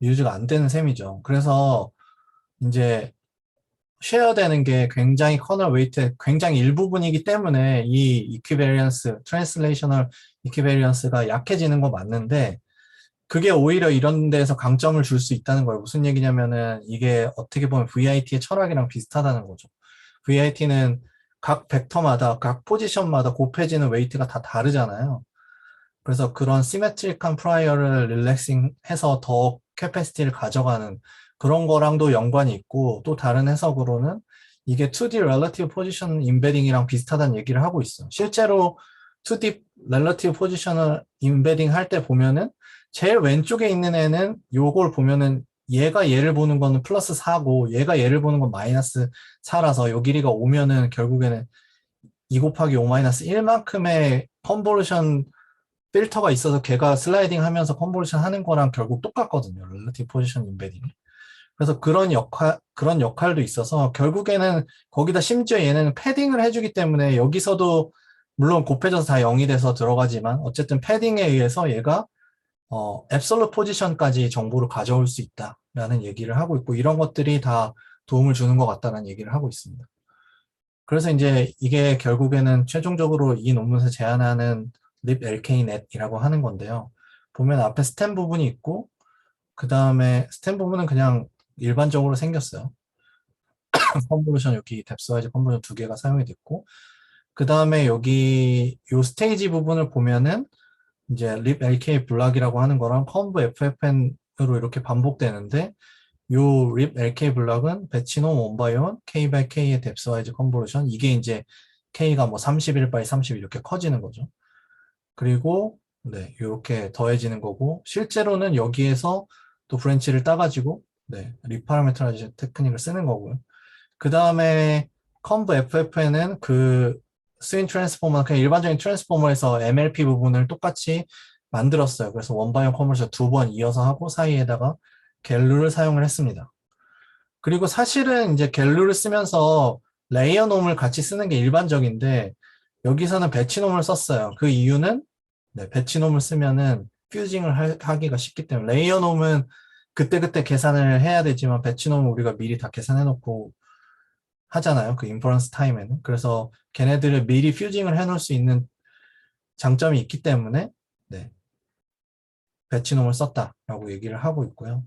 리유즈가 안 되는 셈이죠. 그래서 이제 쉐어되는 게 굉장히 커널 웨이트 굉장히 일부분이기 때문에 이 이퀴베리언스, 트랜슬레이셔널 이퀴베리언스가 약해지는 거 맞는데 그게 오히려 이런 데서 강점을 줄 수 있다는 거예요. 무슨 얘기냐면은 이게 어떻게 보면 VIT의 철학이랑 비슷하다는 거죠. VIT는 각 벡터마다, 각 포지션마다 곱해지는 웨이트가 다 다르잖아요. 그래서 그런 시메트릭한 프라이어를 릴렉싱 해서 더 캐패시티를 가져가는 그런 거랑도 연관이 있고 또 다른 해석으로는 이게 2D Relative Position Embedding이랑 비슷하다는 얘기를 하고 있어. 실제로 2D Relative Positional Embedding 할 때 보면은 제일 왼쪽에 있는 애는 요걸 보면은 얘가 얘를 보는 거는 플러스 4고 얘가 얘를 보는 건 마이너스 4라서 요 길이가 오면은 결국에는 2 곱하기 5 마이너스 1만큼의 컨볼루션 필터가 있어서 걔가 슬라이딩 하면서 컨볼루션 하는 거랑 결국 똑같거든요. 릴레이티브 포지션 임베딩. 그래서 그런 역할도 있어서 결국에는 거기다 심지어 얘는 패딩을 해주기 때문에 여기서도 물론 곱해져서 다 0이 돼서 들어가지만 어쨌든 패딩에 의해서 얘가 앱솔루트 포지션까지 정보를 가져올 수 있다라는 얘기를 하고 있고 이런 것들이 다 도움을 주는 것 같다는 얘기를 하고 있습니다. 그래서 이제 이게 결국에는 최종적으로 이 논문에서 제안하는 libLKNet이라고 하는 건데요. 보면 앞에 스템 부분이 있고 그 다음에 스템 부분은 그냥 일반적으로 생겼어요. 컨볼루션 여기 뎁스와이즈 컨볼루션 두 개가 사용이 됐고 그 다음에 여기 요 스테이지 부분을 보면은 이제 libLK 블락이라고 하는 거랑 컨브 FFN으로 이렇게 반복되는데 요 libLK 블락은 배치놈 원바이원 K by K의 뎁스와이즈 컨볼루션 이게 이제 K가 뭐 31 by 30 이렇게 커지는 거죠. 그리고 네, 이렇게 더해지는 거고 실제로는 여기에서 또 브랜치를 따가지고 네, 리파라메트라이즈 테크닉을 쓰는 거고요. 그 다음에 컨브 FFN은 그 스윙 트랜스포머 그냥 일반적인 트랜스포머에서 MLP 부분을 똑같이 만들었어요. 그래서 원바이온 컨버터 두 번 이어서 하고 사이에다가 갤루를 사용을 했습니다. 그리고 사실은 이제 갤루를 쓰면서 레이어놈을 같이 쓰는 게 일반적인데 여기서는 배치놈을 썼어요. 그 이유는 네, 배치놈을 쓰면은 퓨징을 하기가 쉽기 때문에 레이어놈은 그때그때 계산을 해야 되지만 배치놈은 우리가 미리 다 계산해 놓고 하잖아요. 그 인퍼런스 타임에는. 그래서 걔네들을 미리 퓨징을 해놓을 수 있는 장점이 있기 때문에 네, 배치놈을 썼다라고 얘기를 하고 있고요.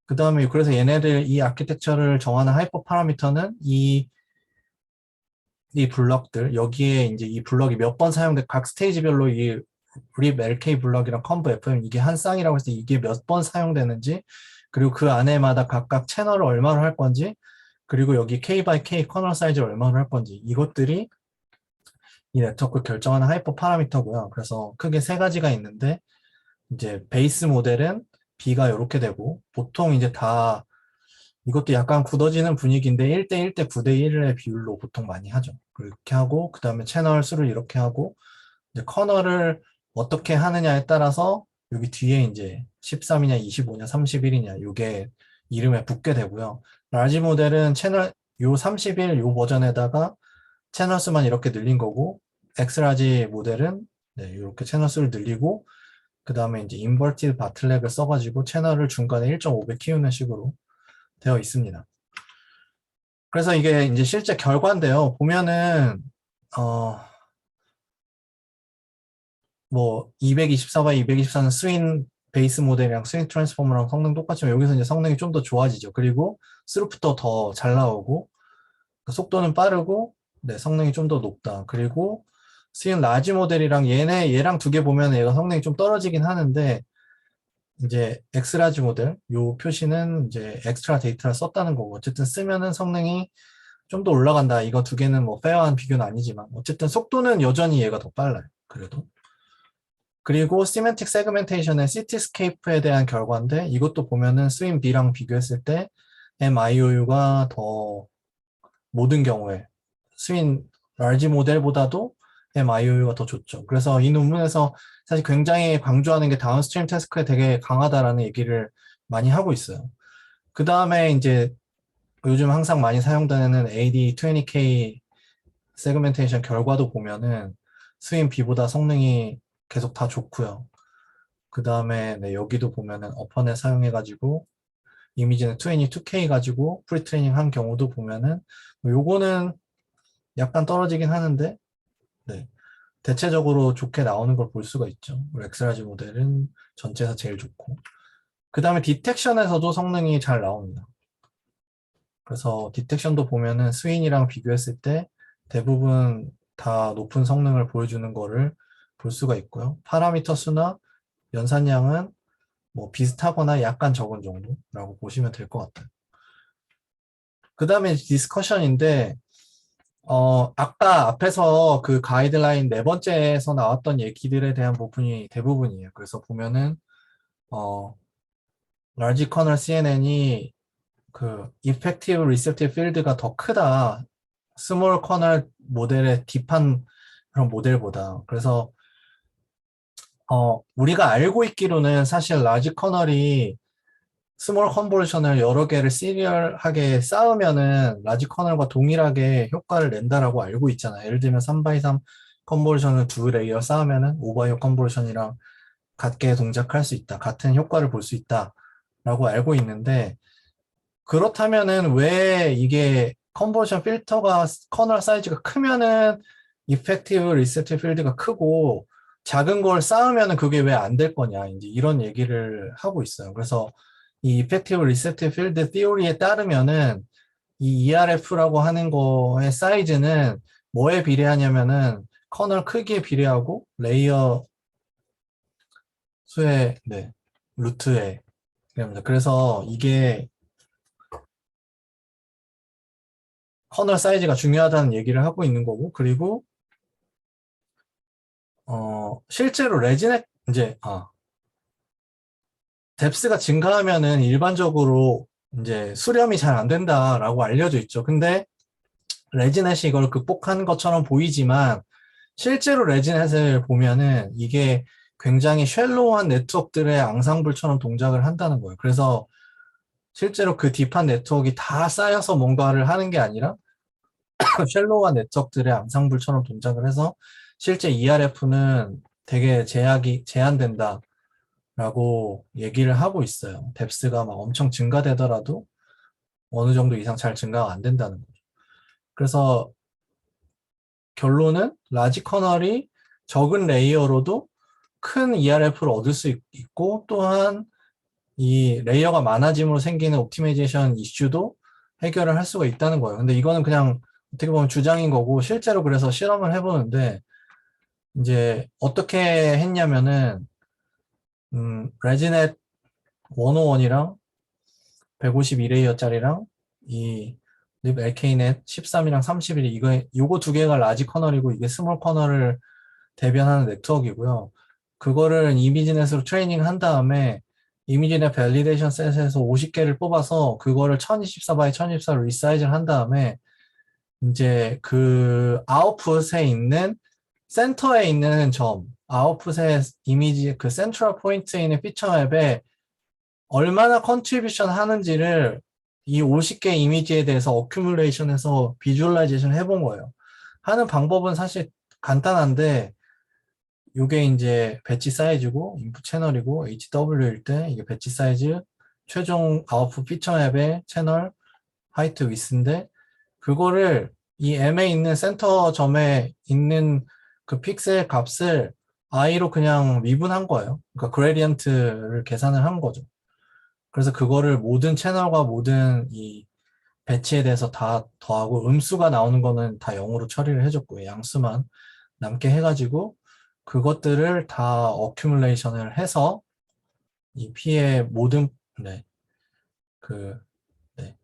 그 다음에 그래서 얘네들 이 아키텍처를 정하는 하이퍼 파라미터는 이 블럭들 여기에 이제 이 블럭이 몇 번 사용돼 각 스테이지별로 이 립 LK 블럭이랑 컨브 FM 이게 한 쌍이라고 해서 이게 몇 번 사용되는지 그리고 그 안에마다 각각 채널을 얼마로 할 건지 그리고 여기 K by K 커널 사이즈를 얼마로 할 건지 이것들이 이 네트워크 결정하는 하이퍼 파라미터고요. 그래서 크게 세 가지가 있는데 이제 베이스 모델은 B가 이렇게 되고 보통 이제 다 이것도 약간 굳어지는 분위기인데 1대 1대 9대 1의 비율로 보통 많이 하죠. 그렇게 하고 그 다음에 채널 수를 이렇게 하고 이제 커널을 어떻게 하느냐에 따라서 여기 뒤에 이제 13이냐 25냐 31이냐 이게 이름에 붙게 되고요. 라지 모델은 채널 요 31, 요 버전에다가 채널 수만 이렇게 늘린 거고 엑스라지 모델은 네, 이렇게 채널 수를 늘리고 그 다음에 이제 인버티드 바틀렉을 써가지고 채널을 중간에 1.5배 키우는 식으로 되어 있습니다. 그래서 이게 이제 실제 결과인데요. 보면은 뭐 224와 224는 스윙 베이스 모델이랑 스윙 트랜스포머랑 성능 똑같지만 여기서 이제 성능이 좀 더 좋아지죠. 그리고 스루프도 더 잘 나오고 속도는 빠르고 네, 성능이 좀 더 높다. 그리고 스윙 라지 모델이랑 얘랑 두 개 보면 얘가 성능이 좀 떨어지긴 하는데 이제 엑스라지 모델 요 표시는 이제 엑스트라 데이터를 썼다는 거고 어쨌든 쓰면은 성능이 좀 더 올라간다. 이거 두 개는 뭐 페어한 비교는 아니지만 어쨌든 속도는 여전히 얘가 더 빨라요. 그래도 그리고 시멘틱 세그멘테이션의 시티스케이프에 대한 결과인데 이것도 보면은 스윙 B랑 비교했을 때 MIOU가 더 모든 경우에 스윙 large 모델보다도 MIOU가 더 좋죠. 그래서 이 논문에서 사실 굉장히 강조하는 게 다운스트림 태스크에 되게 강하다라는 얘기를 많이 하고 있어요. 그 다음에 이제 요즘 항상 많이 사용되는 AD20K 세그멘테이션 결과도 보면은 스윙 B보다 성능이 계속 다 좋고요. 그 다음에 네, 여기도 보면은 어퍼넷 사용해가지고 이미지는 22K 가지고 프리트레이닝 한 경우도 보면은 요거는 약간 떨어지긴 하는데 네, 대체적으로 좋게 나오는 걸 볼 수가 있죠. 엑스라지 모델은 전체에서 제일 좋고 그 다음에 디텍션에서도 성능이 잘 나옵니다. 그래서 디텍션도 보면은 스윙이랑 비교했을 때 대부분 다 높은 성능을 보여주는 거를 볼 수가 있고요. 파라미터 수나 연산량은 뭐 비슷하거나 약간 적은 정도라고 보시면 될 것 같아요. 그 다음에 디스커션인데 아까 앞에서 그 가이드라인 네 번째에서 나왔던 얘기들에 대한 부분이 대부분이에요. 그래서 보면은 어, large kernel CNN이 그 effective receptive field가 더 크다. 스몰 커널 모델의 딥한 그런 모델보다. 그래서 우리가 알고 있기로는 사실 라지 커널이 스몰 컨볼루션을 여러 개를 시리얼하게 쌓으면은 라지 커널과 동일하게 효과를 낸다라고 알고 있잖아요. 예를 들면 3x3 컨볼루션을 두 레이어 쌓으면은 5x5 컨볼루션이랑 같게 동작할 수 있다. 같은 효과를 볼 수 있다라고 알고 있는데 그렇다면은 왜 이게 컨버전 필터가 커널 사이즈가 크면은 이펙티브 리셉티브 필드가 크고 작은 걸 쌓으면은 그게 왜 안 될 거냐 이제 이런 얘기를 하고 있어요. 그래서 이 이펙티브 리셉티브 필드 티오리에 따르면은 이 ERF라고 하는 거의 사이즈는 뭐에 비례하냐면은 커널 크기에 비례하고 레이어 수의 네, 루트에 비례합니다. 그래서 이게 커널 사이즈가 중요하다는 얘기를 하고 있는 거고, 그리고, 실제로 레지넥, 이제, 뎁스가 증가하면은 일반적으로 이제 수렴이 잘 안 된다라고 알려져 있죠. 근데 레지넷이 이걸 극복한 것처럼 보이지만, 실제로 레지넷을 보면은 이게 굉장히 쉘로우한 네트워크들의 앙상블처럼 동작을 한다는 거예요. 그래서 실제로 그 딥한 네트워크가 다 쌓여서 뭔가를 하는 게 아니라 쉘로우한 네트워크들의 앙상블처럼 동작을 해서 실제 ERF는 되게 제한된다라고 얘기를 하고 있어요. 뎁스가 막 엄청 증가되더라도 어느 정도 이상 잘 증가가 안 된다는 거죠. 그래서 결론은 라지 커널이 적은 레이어로도 큰 ERF를 얻을 수 있고 또한 이 레이어가 많아짐으로 생기는 옵티마이제이션 이슈도 해결을 할 수가 있다는 거예요. 근데 이거는 그냥 어떻게 보면 주장인 거고 실제로 그래서 실험을 해보는데 이제 어떻게 했냐면은 레지넷 101이랑 152레이어짜리랑 이 립 LK넷 13이랑 31 요거 두 개가 라지 커널이고 이게 스몰 커널을 대변하는 네트워크이고요. 그거를 이미지넷으로 트레이닝 한 다음에 이미지넷 밸리데이션 셋에서 50개를 뽑아서 그거를 1024 x 1024로 리사이즈를 한 다음에 이제 그 아웃풋에 있는 센터에 있는 점, 아웃풋의 이미지 그 센트럴 포인트에 있는 피처 맵에 얼마나 컨트리뷰션 하는지를 이 50개 이미지에 대해서 어큐뮬레이션해서 비주얼라이제이션 해본 거예요. 하는 방법은 사실 간단한데 이게 이제 배치 사이즈고 인풋 채널이고 HW일 때 이게 배치 사이즈 최종 아웃풋 피처 맵의 채널 하이트 위스인데 그거를 이 M에 있는 센터 점에 있는 그 픽셀 값을 i로 그냥 미분한 거예요. 그러니까 그레디언트를 계산을 한 거죠. 그래서 그거를 모든 채널과 모든 이 배치에 대해서 다 더하고 음수가 나오는 거는 다 0으로 처리를 해줬고요. 양수만 남게 해가지고 그것들을 다 어큐뮬레이션을 해서 이 P의 모든 네, 그 네,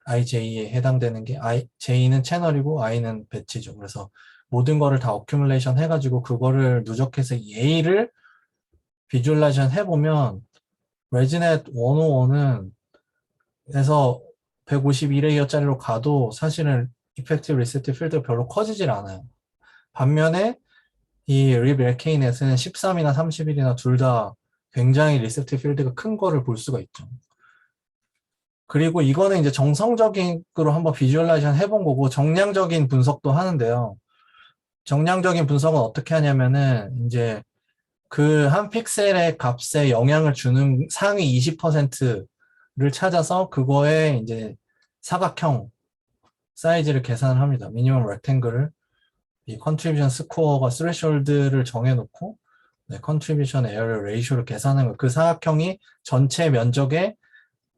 IJ에 해당되는 게 J는 채널이고 I는 배치죠. 그래서 모든 거를 다 어큐뮬레이션 해가지고 그거를 누적해서 이 A를 비주얼라이제이션 해보면 레지넷 101은 에서 152레이어짜리로 가도 사실은 이펙티브 리셋트 필드가 별로 커지질 않아요. 반면에 이 립 LK넷은 13이나 31이나 둘 다 굉장히 리셉티 필드가 큰 거를 볼 수가 있죠. 그리고 이거는 이제 정성적으로 한번 비주얼라이제이션 해본 거고 정량적인 분석도 하는데요. 정량적인 분석은 어떻게 하냐면은 이제 그 한 픽셀의 값에 영향을 주는 상위 20%를 찾아서 그거에 이제 사각형 사이즈를 계산을 합니다. 미니멈 렉탱글을 이 컨트리뷰션 스코어가 스레셜드를 정해놓고 네, 컨트리뷰션 에어 레이쇼를 계산한 거. 그 사각형이 전체 면적의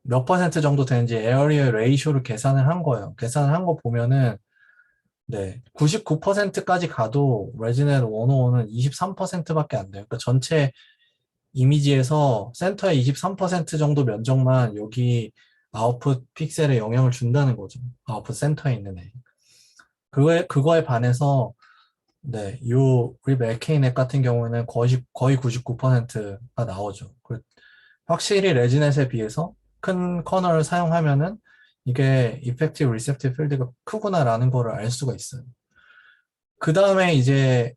몇 퍼센트 정도 되는지 에어리어 레이쇼를 계산을 한 거예요. 계산을 한 거 보면은 네, 99%까지 가도 레지넷 105는 23%밖에 안 돼요. 그러니까 전체 이미지에서 센터의 23% 정도 면적만 여기 아웃풋 픽셀에 영향을 준다는 거죠. 아웃풋 센터에 있는 애. 그거에 반해서 네, 요 립 LK넷 같은 경우에는 거의 99%가 나오죠. 확실히 레지넷에 비해서 큰 커널을 사용하면은 이게 이펙티브 리셉티브 필드가 크구나라는 거를 알 수가 있어요. 그 다음에 이제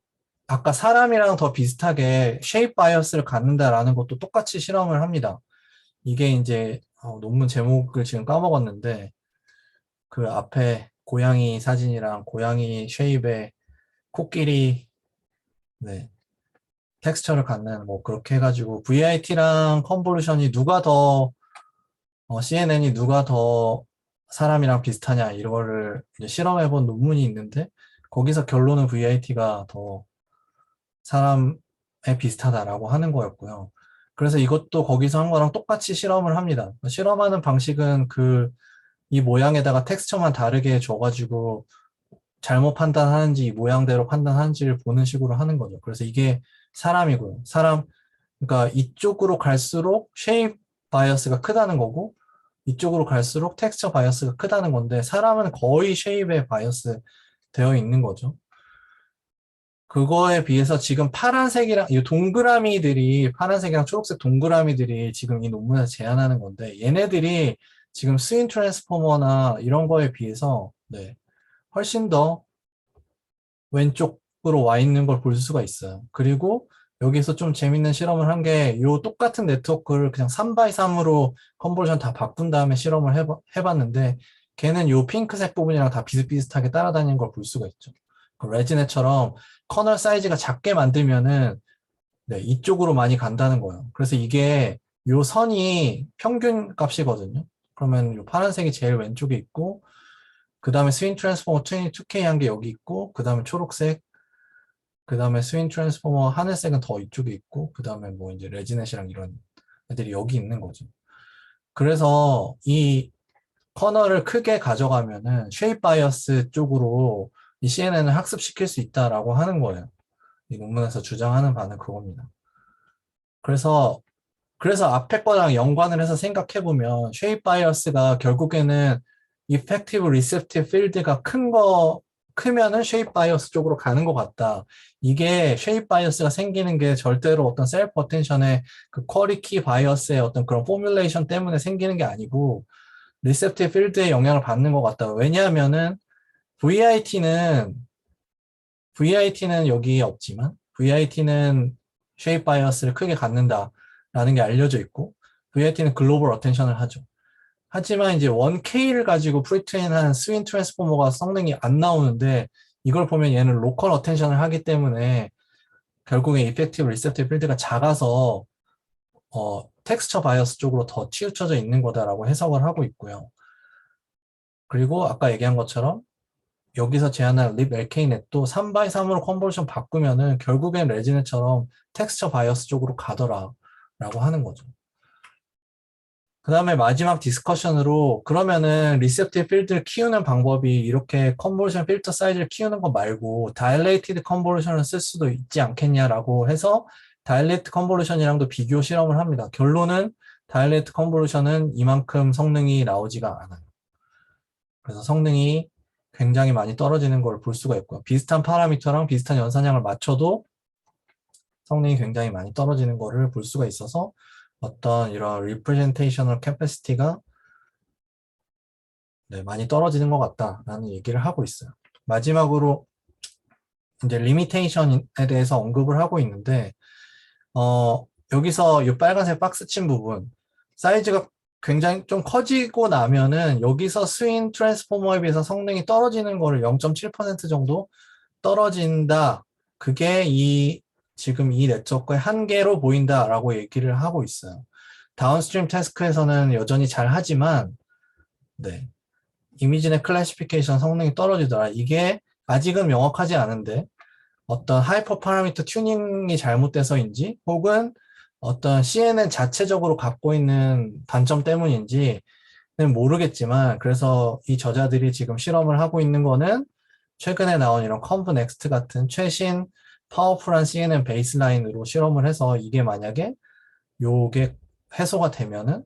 아까 사람이랑 더 비슷하게 쉐입 바이어스를 갖는다라는 것도 똑같이 실험을 합니다. 이게 이제 논문 제목을 지금 까먹었는데 그 앞에 고양이 사진이랑 고양이 쉐입에 코끼리 네, 텍스처를 갖는 뭐 그렇게 해가지고 VIT랑 컨볼루션이 누가 더 CNN이 누가 더 사람이랑 비슷하냐 이거를 이제 실험해본 논문이 있는데 거기서 결론은 VIT가 더 사람에 비슷하다라고 하는 거였고요. 그래서 이것도 거기서 한 거랑 똑같이 실험을 합니다. 실험하는 방식은 이 모양에다가 텍스처만 다르게 줘가지고 잘못 판단하는지 이 모양대로 판단하는지를 보는 식으로 하는 거죠. 그래서 이게 사람이고요. 그러니까 이쪽으로 갈수록 쉐입 바이어스가 크다는 거고 이쪽으로 갈수록 텍스처 바이어스가 크다는 건데 사람은 거의 쉐입에 바이어스 되어 있는 거죠. 그거에 비해서 지금 파란색이랑 이 동그라미들이 파란색이랑 초록색 동그라미들이 지금 이 논문에서 제안하는 건데 얘네들이 지금 스윈 트랜스포머나 이런 거에 비해서 네, 훨씬 더 왼쪽으로 와 있는 걸 볼 수가 있어요. 그리고 여기서 좀 재밌는 실험을 한 게 이 똑같은 네트워크를 그냥 3x3으로 컨버전 다 바꾼 다음에 실험을 해봤는데 걔는 이 핑크색 부분이랑 다 비슷비슷하게 따라다니는 걸 볼 수가 있죠. 그 레지넷처럼 커널 사이즈가 작게 만들면은 네, 이쪽으로 많이 간다는 거예요. 그래서 이게 요 선이 평균 값이거든요. 그러면 요 파란색이 제일 왼쪽에 있고 그 다음에 스윙 트랜스포머 22K 한 게 여기 있고 그 다음에 초록색 그 다음에 스윙 트랜스포머 하늘색은 더 이쪽에 있고 그 다음에 뭐 이제 레지넷이랑 이런 애들이 여기 있는 거죠. 그래서 이 커널을 크게 가져가면은 쉐입 바이어스 쪽으로 이 CNN을 학습시킬 수 있다라고 하는 거예요. 이 논문에서 주장하는 바는 그겁니다. 그래서 앞에 거랑 연관을 해서 생각해보면 쉐입 바이어스가 결국에는 이펙티브 리셉티브 필드가 크면은 쉐입 바이어스 쪽으로 가는 것 같다. 이게 쉐입 바이어스가 생기는 게 절대로 어떤 셀프 어텐션의 그 쿼리키 바이어스의 어떤 그런 포뮬레이션 때문에 생기는 게 아니고 리셉티브 필드에 영향을 받는 것 같다. 왜냐하면은 VIT는 VIT는 여기 없지만 VIT는 쉐입 바이어스를 크게 갖는다라는 게 알려져 있고 VIT는 글로벌 어텐션을 하죠. 하지만 이제 1K를 가지고 프리트레인한 스윈 트랜스포머가 성능이 안 나오는데 이걸 보면 얘는 로컬 어텐션을 하기 때문에 결국에 이펙티브 리셉티브 필드가 작아서 텍스처 바이어스 쪽으로 더 치우쳐져 있는 거다라고 해석을 하고 있고요. 그리고 아까 얘기한 것처럼 여기서 제안한 립 LK 넷도 3x3으로 컨버전 바꾸면은 결국엔 레지넷처럼 텍스처 바이어스 쪽으로 가더라 라고 하는 거죠. 그 다음에 마지막 디스커션으로 그러면은 리셉티브 필드를 키우는 방법이 이렇게 컨버전 필터 사이즈를 키우는 거 말고 다일레이티드 컨버전을 쓸 수도 있지 않겠냐라고 해서 다일레이트 컨버전이랑도 비교 실험을 합니다. 결론은 다일레이트 컨버전은 이만큼 성능이 나오지가 않아요. 그래서 성능이 굉장히 많이 떨어지는 걸 볼 수가 있고요. 비슷한 파라미터랑 비슷한 연산량을 맞춰도 성능이 굉장히 많이 떨어지는 거를 볼 수가 있어서 어떤 이런 representational capacity가 네, 많이 떨어지는 것 같다라는 얘기를 하고 있어요. 마지막으로 이제 limitation에 대해서 언급을 하고 있는데 여기서 이 빨간색 박스 친 부분 사이즈가 굉장히 좀 커지고 나면은 여기서 스윙 트랜스포머에 비해서 성능이 떨어지는 거를 0.7% 정도 떨어진다. 그게 지금 이 네트워크의 한계로 보인다라고 얘기를 하고 있어요. 다운스트림 태스크에서는 여전히 잘 하지만 네. 이미지의 클래시피케이션 성능이 떨어지더라. 이게 아직은 명확하지 않은데 어떤 하이퍼 파라미터 튜닝이 잘못돼서인지 혹은 어떤 CNN 자체적으로 갖고 있는 단점 때문인지는 모르겠지만 그래서 이 저자들이 지금 실험을 하고 있는 거는 최근에 나온 이런 컨브 넥스트 같은 최신 파워풀한 CNN 베이스라인으로 실험을 해서 이게 만약에 요게 해소가 되면은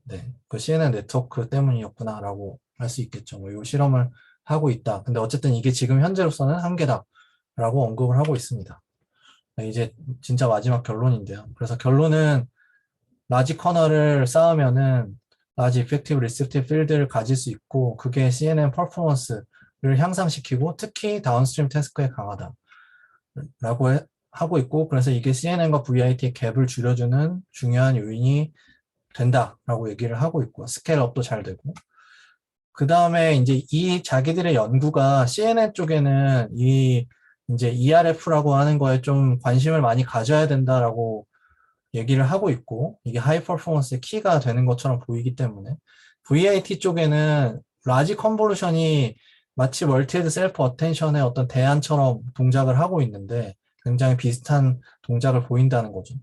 네, 그 CNN 네트워크 때문이었구나라고 할 수 있겠죠. 뭐 요 실험을 하고 있다. 근데 어쨌든 이게 지금 현재로서는 한계다라고 언급을 하고 있습니다. 네, 이제 진짜 마지막 결론인데요. 그래서 결론은 라지 커널을 쌓으면은 라지 이펙티브 리셉티브 필드를 가질 수 있고 그게 CNN 퍼포먼스를 향상시키고 특히 다운스트림 태스크에 강하다. 하고 있고, 그래서 이게 CNN과 VIT의 갭을 줄여주는 중요한 요인이 된다라고 얘기를 하고 있고, 스케일업도 잘 되고. 그 다음에 이제 이 자기들의 연구가 CNN 쪽에는 이 이제 ERF라고 하는 거에 좀 관심을 많이 가져야 된다라고 얘기를 하고 있고, 이게 하이 퍼포먼스의 키가 되는 것처럼 보이기 때문에 VIT 쪽에는 라지 컨볼루션이 마치 멀티헤드 셀프 어텐션의 어떤 대안처럼 동작을 하고 있는데 굉장히 비슷한 동작을 보인다는 거죠.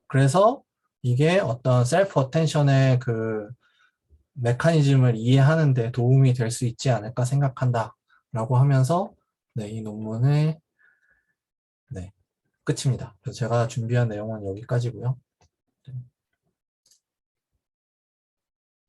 그래서 이게 어떤 셀프 어텐션의 그 메커니즘을 이해하는 데 도움이 될 수 있지 않을까 생각한다 라고 하면서 네, 이 논문의 네, 끝입니다. 그래서 제가 준비한 내용은 여기까지고요.